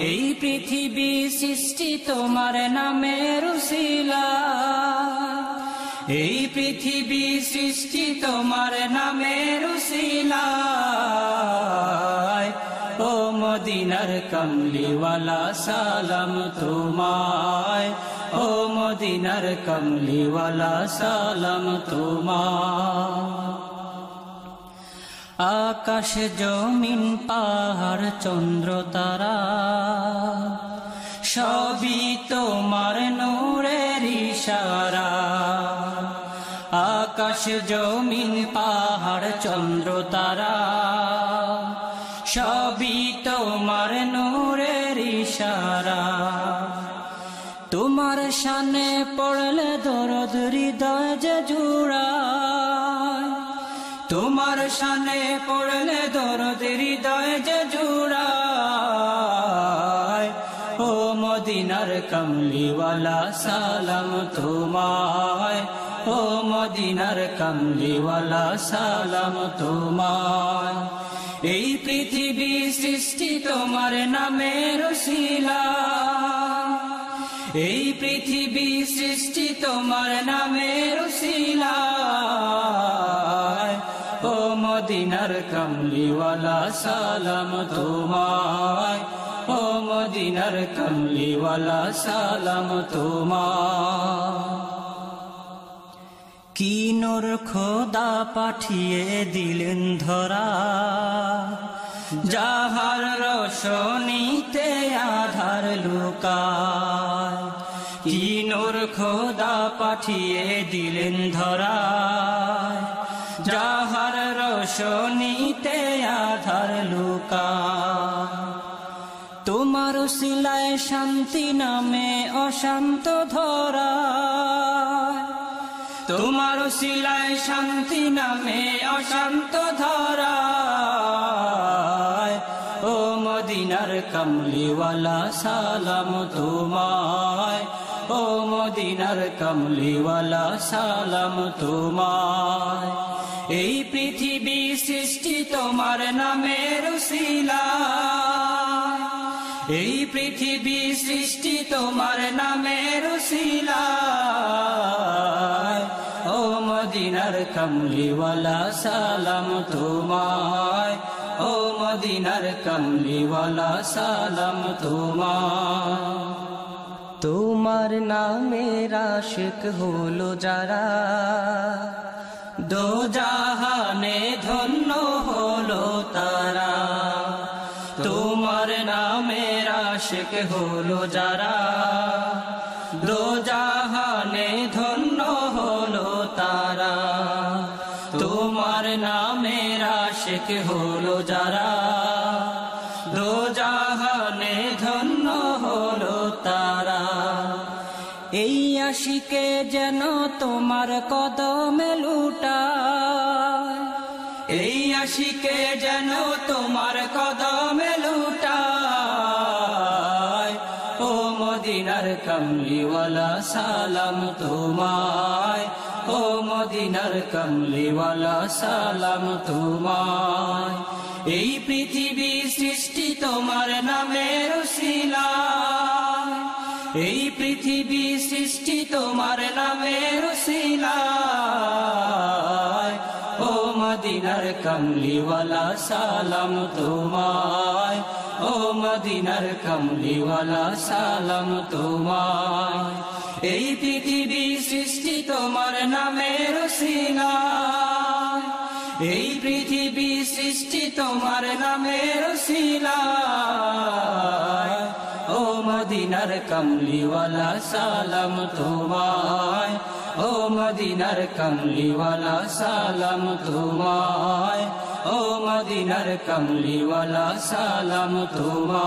এই পৃথিবী সৃষ্টি তোমার নামের উসিলায়, এই পৃথিবী সৃষ্টি তোমার নামের উসিলায়। ও মদিনার কমলিওয়ালা সালাম তোমায়, ও মদিনার কমলিওয়ালা সালাম তোমায়। আকাশ জমিন পাহাড় চন্দ্র তারা সবই তোমার নূরের ইশারা। আকাশ জমিন পাহাড় চন্দ্র তারা সবই তোমার নূরের ইশারা। তোমার শানে পড়লে দরদ হৃদয় যে জুড়ায়, তোমার শানে পড়লে দরদ হৃদয় যে জুড়ায়। ও মদিনার কমলিওয়ালা সালাম তোমায়, ও মদিনার কমলিওয়ালা সালাম তোমায়। এই পৃথিবী সৃষ্টি তোমার নামের উসিলায়, এই পৃথিবী সৃষ্টি তোমার নামের উসিলায়। ও মদিনার কমলিওয়ালা সালাম তোমায়, ও মদিনার কমলিওয়ালা সালাম তোমায়। কি নূর খোদা পাঠিয়ে দিলেন ধরা, যাহার রোশনীতে আধার লুকায়। কি নূর খোদা পাঠিয়ে দিলেন ধরা, যাহার রোশনীতে আধার লুকায়। তোমার উসিলায় শান্তি নামে অশান্ত ধরা, তোমার উসিলায় শান্তি নামে অশান্ত ধরা। ও মদিনার কমলিওয়ালা সালাম তোমায়, ও মদিনার কমলিওয়ালা সালাম তোমায়। এই পৃথিবী সৃষ্টি তোমার নামের উসিলায়, এই পৃথিবী সৃষ্টি তোমার নামের উসিলায়। ও মদিনার কমলিওয়ালা সালাম তোমায়, ও মদিনার কমলিওয়ালা সালাম তোমায়। তোমার নামের আশিক হলো যারা, দো জাহানে ধন্য হলো তারা। তোমার নামের আশিক হলো যারা, দো জাহানে ধন্য হলো তারা। তোমার নামের আশিক হলো যারা, দো জাহানে ধন্য হলো তারা। এই আশিকে যেন তোমার কদমে লুটায়, এই আশিকে যেন তোমার কদমে লুটায়। ও মদিনার কমলিওয়ালা সালাম তোমায়, ও মদিনার কমলিওয়ালা সালাম তোমায়। এই পৃথিবী সৃষ্টি তোমার নামের উসিলায়, এই পৃথিবী সৃষ্টি তোমার নামের উসিলায়। ও মদিনার কমলিওয়ালা সালাম তোমায়, ও মদিনার কমলিওয়ালা সালাম তোমায়। এই পৃথিবী সৃষ্টি তোমার নামের উসিলায়, এই পৃথিবী সৃষ্টি তোমার নামের উসিলায়। ও মদিনার কমলিওয়ালা সালাম তোমায়, ও মদিনার কমলিওয়ালা সালাম তোমায়, ও মদিনার কমলিওয়ালা সালাম তোমায়।